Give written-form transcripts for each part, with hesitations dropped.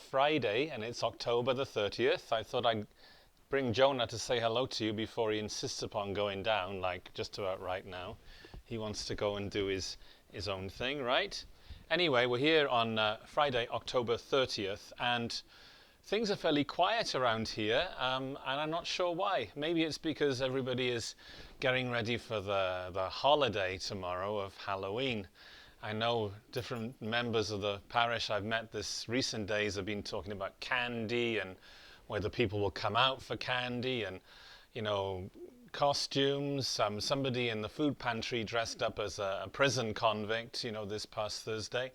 Friday and it's October the 30th. I thought I'd bring Jonah to say hello to you before he insists upon going down, like just about right now. He wants to go and do his own thing, right? Anyway, we're here on Friday, October 30th, and things are fairly quiet around here, and I'm not sure why. Maybe it's because everybody is getting ready for the holiday tomorrow of Halloween. I know different members of the parish I've met this recent days have been talking about candy and whether people will come out for candy and, costumes. Somebody in the food pantry dressed up as a prison convict, this past Thursday.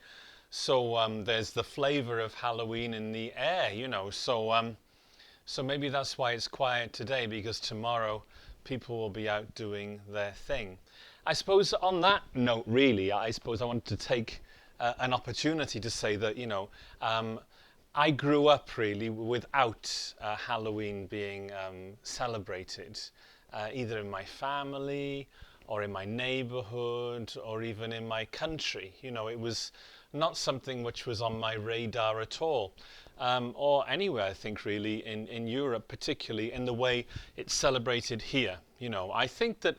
So there's the flavor of Halloween in the air, So maybe that's why it's quiet today, because tomorrow people will be out doing their thing. I suppose on that note, really, I want to take an opportunity to say that, I grew up really without Halloween being celebrated, either in my family or in my neighborhood or even in my country. It was not something which was on my radar at all, or anywhere, I think, really, in Europe, particularly in the way it's celebrated here. I think that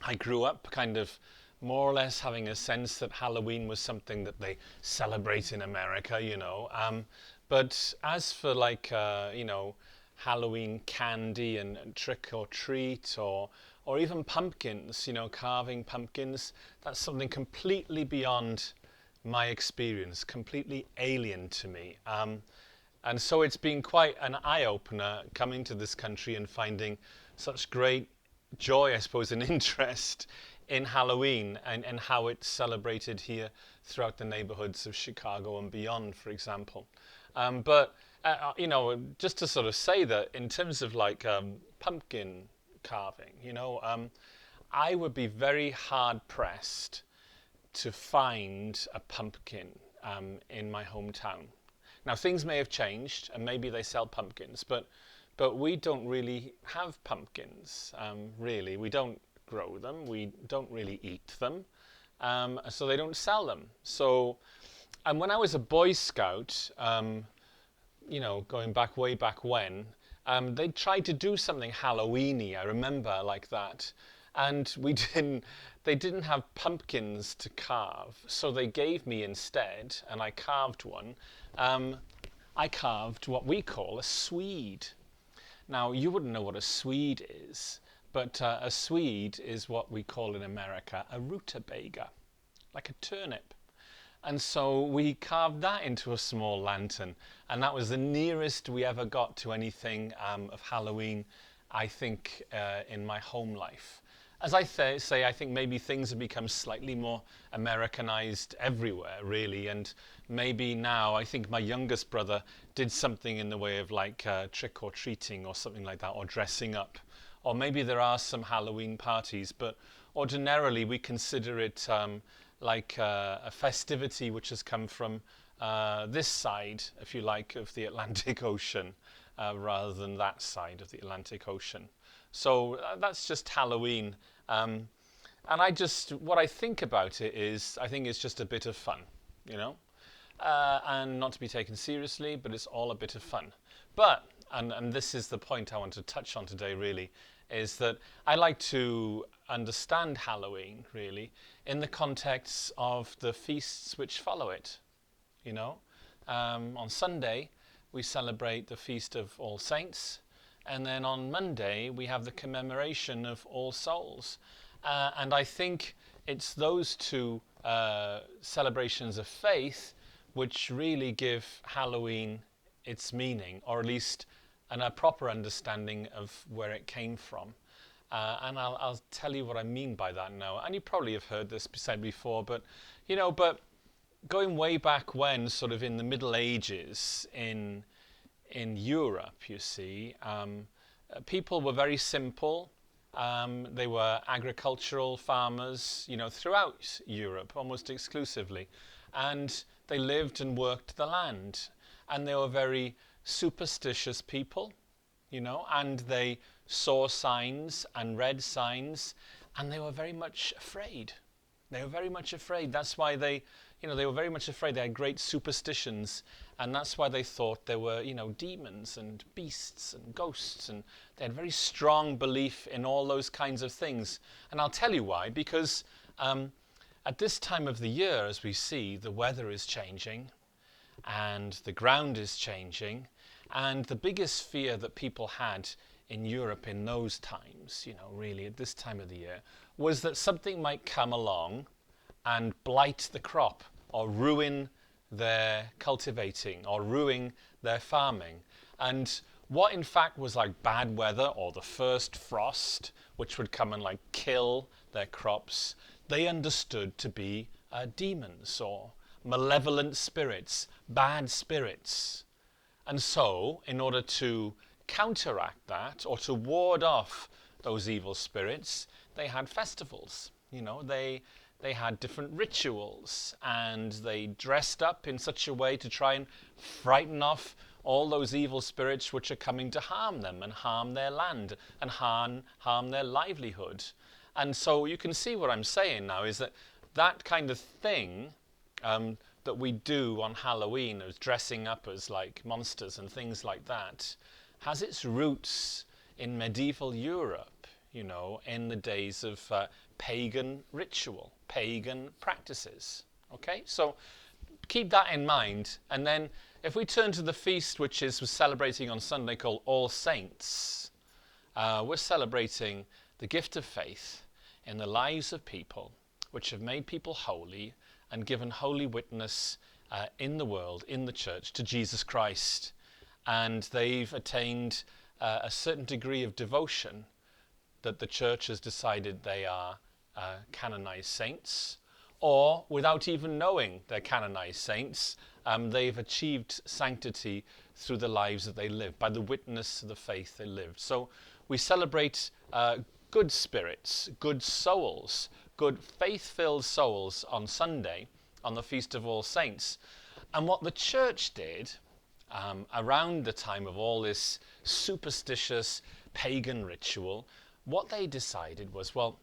I grew up kind of more or less having a sense that Halloween was something that they celebrate in America, But as for Halloween candy and trick or treat or even pumpkins, carving pumpkins, that's something completely beyond my experience, completely alien to me. And so it's been quite an eye-opener coming to this country and finding such great joy, I suppose, and interest in Halloween and how it's celebrated here throughout the neighborhoods of Chicago and beyond, for example. But just to sort of say that in terms of pumpkin carving, I would be very hard pressed to find a pumpkin in my hometown. Now, things may have changed, and maybe they sell pumpkins, but we don't really have pumpkins, really. We don't grow them. We don't really eat them, so they don't sell them. So, and when I was a Boy Scout, going back way back when, they tried to do something Halloweeny, I remember, like that. And they didn't have pumpkins to carve, so they gave me instead, and I carved one. I carved what we call a Swede. Now, you wouldn't know what a Swede is, but a Swede is what we call in America a rutabaga, like a turnip. And so we carved that into a small lantern, and that was the nearest we ever got to anything of Halloween, I think, in my home life. As I say, I think maybe things have become slightly more Americanized everywhere, really, and maybe now I think my youngest brother did something in the way of trick or treating or something like that, or dressing up. Or maybe there are some Halloween parties, but ordinarily we consider it like a festivity which has come from this side, if you like, of the Atlantic Ocean, rather than that side of the Atlantic Ocean. So that's just Halloween. And what I think about it is, I think it's just a bit of fun, and not to be taken seriously, but it's all a bit of fun. But, and this is the point I want to touch on today, really, is that I like to understand Halloween, really, in the context of the feasts which follow it. On Sunday, we celebrate the Feast of All Saints, and then on Monday, we have the Commemoration of All Souls. And I think it's those two celebrations of faith which really give Halloween its meaning, or at least a proper understanding of where it came from. And I'll tell you what I mean by that now. And you probably have heard this said before, but going way back when, sort of in the Middle Ages in Europe, you see, people were very simple. They were agricultural farmers, throughout Europe, almost exclusively. And they lived and worked the land. And they were very superstitious people, and they saw signs and read signs, and they were very much afraid. They were very much afraid. That's why they were very much afraid. They had great superstitions, And that's why they thought there were, demons and beasts and ghosts, and they had very strong belief in all those kinds of things. And I'll tell you why, because at this time of the year, as we see, the weather is changing and the ground is changing, and the biggest fear that people had in Europe in those times, really at this time of the year, was that something might come along and blight the crop or ruin their cultivating or ruin their farming. And what in fact was like bad weather or the first frost, which would come and like kill their crops, they understood to be demons or malevolent spirits, bad spirits. And so, in order to counteract that or to ward off those evil spirits, they had festivals. They had different rituals, and they dressed up in such a way to try and frighten off all those evil spirits which are coming to harm them and harm their land and harm their livelihood. And so you can see what I'm saying now is that kind of thing that we do on Halloween, as dressing up as like monsters and things like that, has its roots in medieval Europe, in the days of pagan ritual, pagan practices. Okay, so keep that in mind. And then if we turn to the feast we're celebrating on Sunday, called All Saints, we're celebrating the gift of faith in the lives of people which have made people holy and given holy witness in the world, in the church, to Jesus Christ. And they've attained a certain degree of devotion that the church has decided they are canonized saints, or without even knowing they're canonized saints, they've achieved sanctity through the lives that they live, by the witness of the faith they lived. So we celebrate good spirits, good souls, good faith-filled souls on Sunday, on the Feast of All Saints. And what the church did around the time of all this superstitious pagan ritual, what they decided was, well,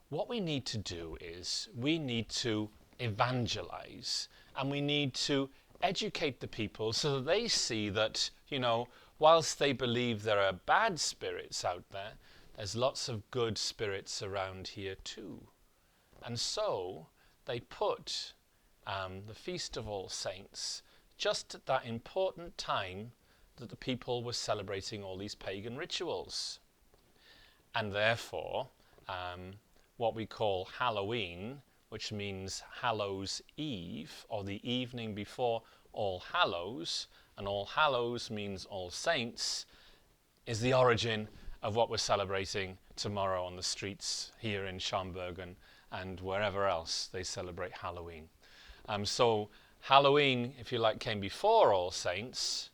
what we need to do is we need to evangelize, and we need to educate the people so that they see that, whilst they believe there are bad spirits out there, there's lots of good spirits around here too. And so they put the Feast of All Saints just at that important time that the people were celebrating all these pagan rituals. And therefore, what we call Halloween, which means Hallows Eve, or the evening before All Hallows, and All Hallows means All Saints, is the origin of what we're celebrating tomorrow on the streets here in Schaumburg and wherever else they celebrate Halloween. So Halloween, if you like, came before All Saints,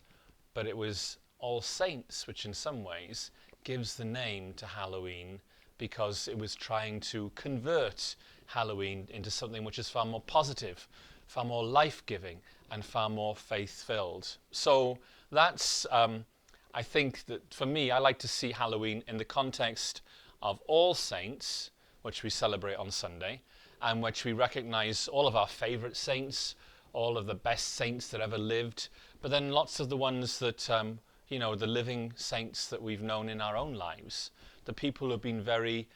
but it was All Saints which in some ways gives the name to Halloween, because it was trying to convert Halloween into something which is far more positive, far more life-giving, and far more faith-filled. So that's, I think that for me, I like to see Halloween in the context of All Saints, which we celebrate on Sunday, and which we recognize all of our favorite saints, all of the best saints that ever lived, but then lots of the ones that, the living saints that we've known in our own lives, the people who have been very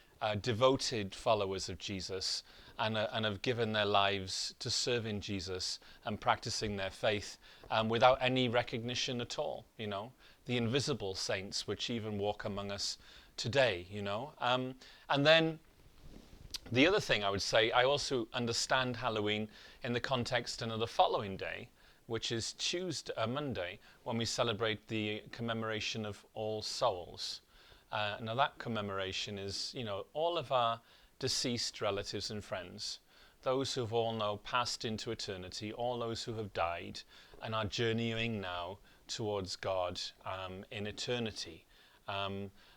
devoted followers of Jesus and have given their lives to serving Jesus and practicing their faith without any recognition at all, the invisible saints which even walk among us today, And then the other thing I would say, I also understand Halloween in the context of the following day, which is Monday, when we celebrate the commemoration of All Souls. Now that commemoration is, all of our deceased relatives and friends, those who've all now passed into eternity, all those who have died and are journeying now towards God in eternity.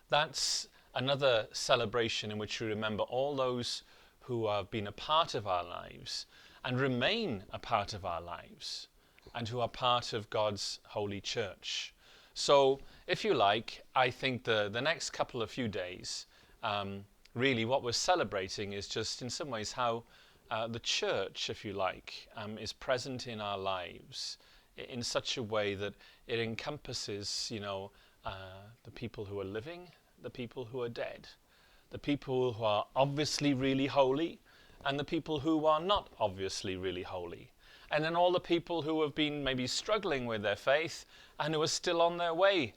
That's another celebration in which we remember all those who have been a part of our lives and remain a part of our lives and who are part of God's holy church. So, if you like, I think the next couple of few days, really what we're celebrating is just in some ways how the church, if you like, is present in our lives in such a way that it encompasses, the people who are living, the people who are dead, the people who are obviously really holy, and the people who are not obviously really holy. And then all the people who have been maybe struggling with their faith and who are still on their way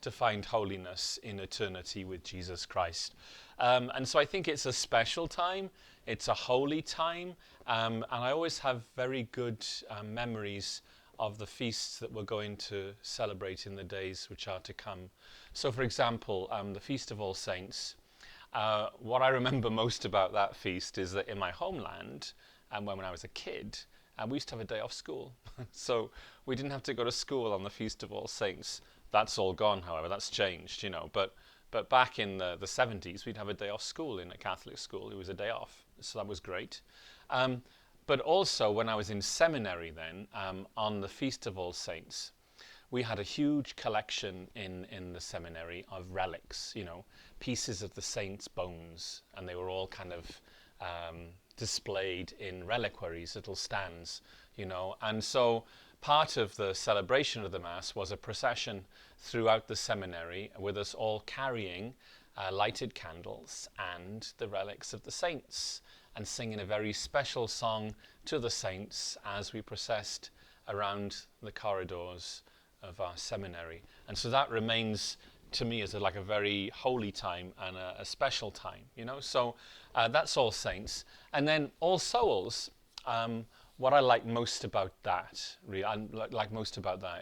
to find holiness in eternity with Jesus Christ. And so I think it's a special time. It's a holy time. And I always have very good memories of the feasts that we're going to celebrate in the days which are to come. So, for example, the Feast of All Saints. What I remember most about that feast is that in my homeland, and when I was a kid, we used to have a day off school. So we didn't have to go to school on the Feast of All Saints. That's all gone, however. That's changed, But back in the 70s, we'd have a day off school in a Catholic school. It was a day off, so that was great. But also, when I was in seminary then, on the Feast of All Saints, we had a huge collection in the seminary of relics, pieces of the saints' bones, and they were all kind of displayed in reliquaries, little stands, And so part of the celebration of the Mass was a procession throughout the seminary with us all carrying lighted candles and the relics of the saints and singing a very special song to the saints as we processed around the corridors of our seminary. And so that remains to me as a very holy time and a special time, So that's All Saints. And then All Souls, what I like most about that,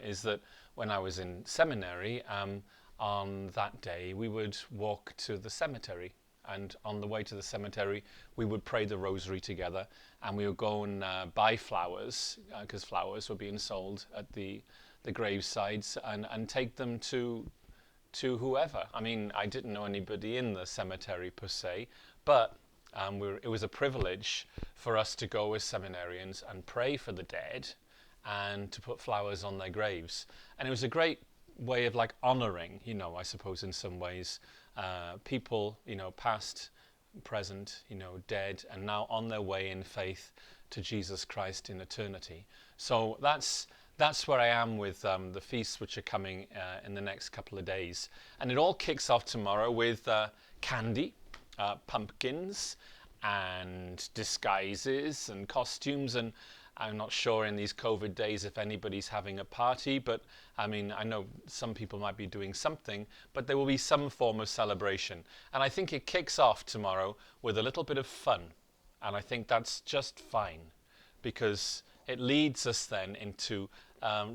is that when I was in seminary, on that day we would walk to the cemetery, and on the way to the cemetery we would pray the rosary together, and we would go and buy flowers, because flowers were being sold at the gravesides, and take them to whoever. I mean, I didn't know anybody in the cemetery per se, but it was a privilege for us to go as seminarians and pray for the dead and to put flowers on their graves. And it was a great way of honouring, I suppose in some ways, people, past, present, dead, and now on their way in faith to Jesus Christ in eternity. So that's where I am with the feasts which are coming in the next couple of days. And it all kicks off tomorrow with candy, pumpkins, and disguises and costumes. And I'm not sure in these COVID days if anybody's having a party, but I mean, I know some people might be doing something, but there will be some form of celebration. And I think it kicks off tomorrow with a little bit of fun. And I think that's just fine, because it leads us then into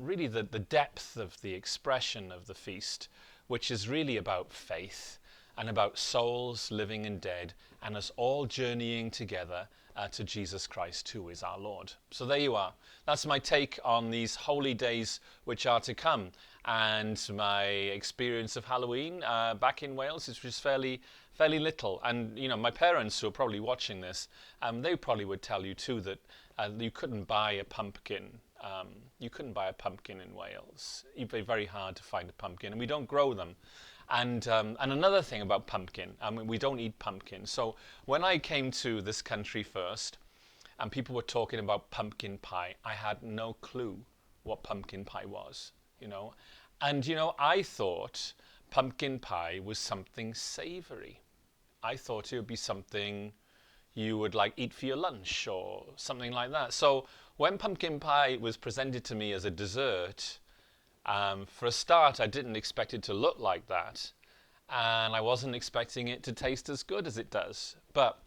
really the depth of the expression of the feast, which is really about faith and about souls living and dead, and us all journeying together to Jesus Christ, who is our Lord. So there you are. That's my take on these holy days which are to come, and my experience of Halloween back in Wales, which was fairly little. And my parents, who are probably watching this, they probably would tell you too that you couldn't buy a pumpkin. You couldn't buy a pumpkin in Wales. It'd be very hard to find a pumpkin, and we don't grow them. And another thing about pumpkin, we don't eat pumpkin. So when I came to this country first, and people were talking about pumpkin pie, I had no clue what pumpkin pie was, And, I thought pumpkin pie was something savory. I thought it would be something you would eat for your lunch or something like that. So when pumpkin pie was presented to me as a dessert, for a start, I didn't expect it to look like that, and I wasn't expecting it to taste as good as it does. But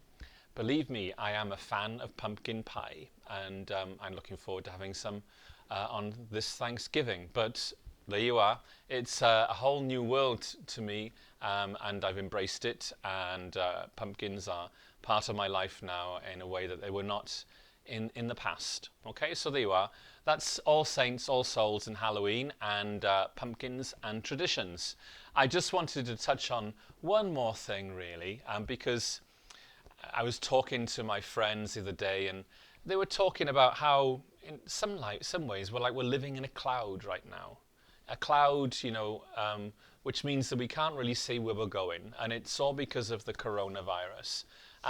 believe me, I am a fan of pumpkin pie, and I'm looking forward to having some on this Thanksgiving. But there you are. It's a whole new world to me, and I've embraced it, and pumpkins are part of my life now in a way that they were not in the past. Okay, so there you are. That's All Saints, All Souls, and Halloween, and pumpkins and traditions. I just wanted to touch on one more thing, really, because I was talking to my friends the other day, and they were talking about how, in some ways, we're living in a cloud right now. A cloud, which means that we can't really see where we're going, and it's all because of the coronavirus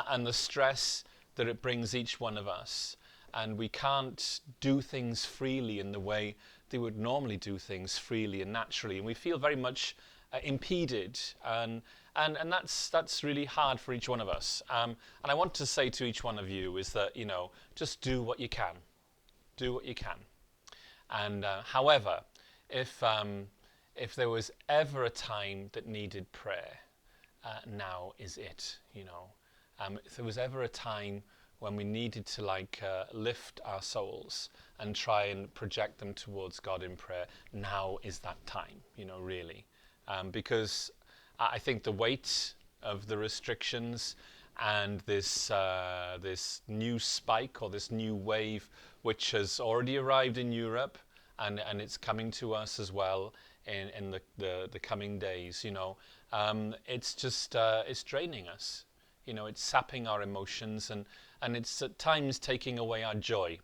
and the stress that it brings each one of us. And we can't do things freely in the way they would normally do things freely and naturally, and we feel very much impeded, and that's really hard for each one of us. And I want to say to each one of you is that, just do what you can. Do what you can. And however, if there was ever a time that needed prayer, now is it. If there was ever a time when we needed to lift our souls and try and project them towards God in prayer, now is that time. Really, because I think the weight of the restrictions and this new spike or this new wave, which has already arrived in Europe, and it's coming to us as well in the coming days. It's just it's draining us. It's sapping our emotions, and it's at times taking away our joy.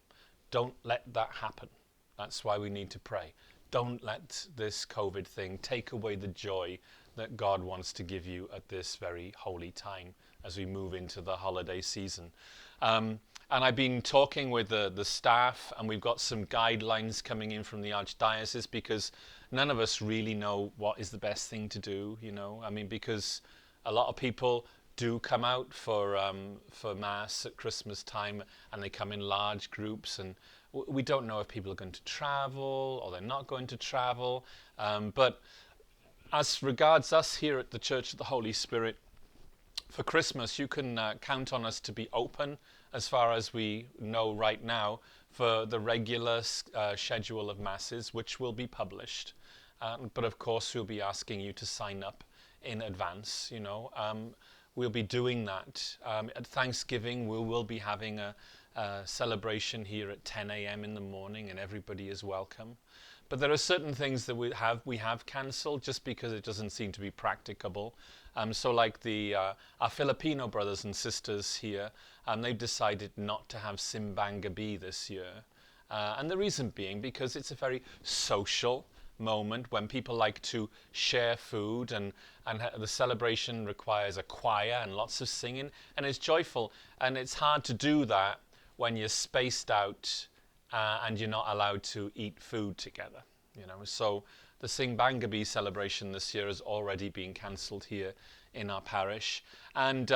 Don't let that happen. That's why we need to pray. Don't let this COVID thing take away the joy that God wants to give you at this very holy time as we move into the holiday season. And I've been talking with the staff, and we've got some guidelines coming in from the Archdiocese, because none of us really know what is the best thing to do, because a lot of people do come out for Mass at Christmas time, and they come in large groups, and we don't know if people are going to travel or they're not going to travel. But as regards us here at the Church of the Holy Spirit, for Christmas, you can count on us to be open, as far as we know right now, for the regular schedule of Masses, which will be published. But of course, we'll be asking you to sign up in advance. We'll be doing that. At Thanksgiving, we will be having a celebration here at 10 a.m. in the morning, and everybody is welcome. But there are certain things that we have cancelled just because it doesn't seem to be practicable. So like our Filipino brothers and sisters here, they've decided not to have Simbang Gabi this year. And the reason being because it's a very social moment when people like to share food, and the celebration requires a choir and lots of singing, and it's joyful. And it's hard to do that when you're spaced out and you're not allowed to eat food together. So the Simbang Gabi celebration this year has already been cancelled here in our parish. And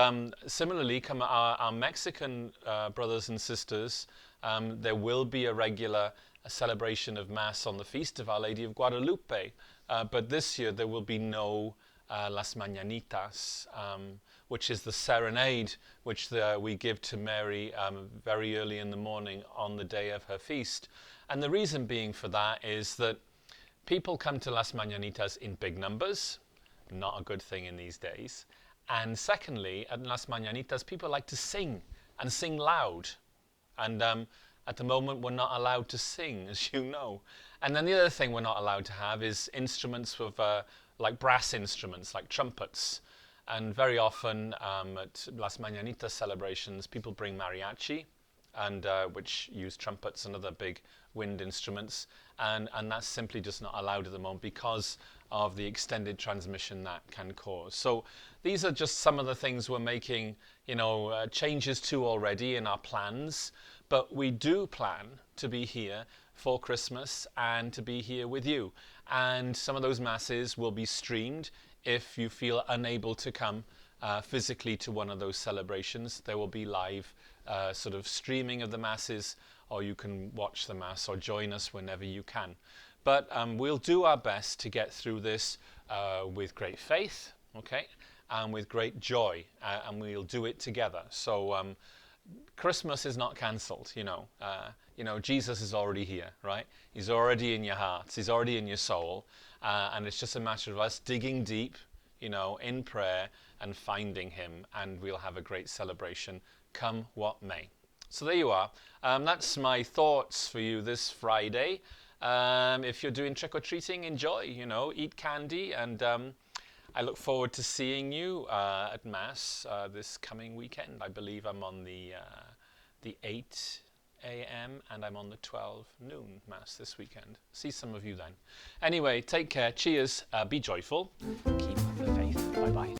similarly, our Mexican brothers and sisters, there will be a regular celebration of Mass on the Feast of Our Lady of Guadalupe. But this year there will be no Las Mañanitas, which is the serenade which we give to Mary very early in the morning on the day of her feast. And the reason being for that is that people come to Las Mañanitas in big numbers, not a good thing in these days. And secondly, at Las Mañanitas, people like to sing, and sing loud. And at the moment, we're not allowed to sing, as you know. And then the other thing we're not allowed to have is instruments with like brass instruments, like trumpets. And very often at Las Mañanitas celebrations, people bring mariachi, and which use trumpets and other big wind instruments, and that's simply just not allowed at the moment because of the extended transmission that can cause. So these are just some of the things we're making, changes to already in our plans, but we do plan to be here for Christmas and to be here with you. And some of those Masses will be streamed. If you feel unable to come physically to one of those celebrations, there will be live sort of streaming of the Masses, or you can watch the Mass or join us whenever you can. But we'll do our best to get through this with great faith, okay, and with great joy, and we'll do it together. So Christmas is not cancelled, Jesus is already here, right? He's already in your hearts, he's already in your soul, and it's just a matter of us digging deep, in prayer and finding him, and we'll have a great celebration, come what may. So there you are. That's my thoughts for you this Friday. If you're doing trick-or-treating, enjoy, eat candy, and I look forward to seeing you at Mass this coming weekend. I believe I'm on the 8 a.m. and I'm on the 12 noon Mass this weekend. See some of you then. Anyway, take care. Cheers. Be joyful. Keep the faith. Bye-bye.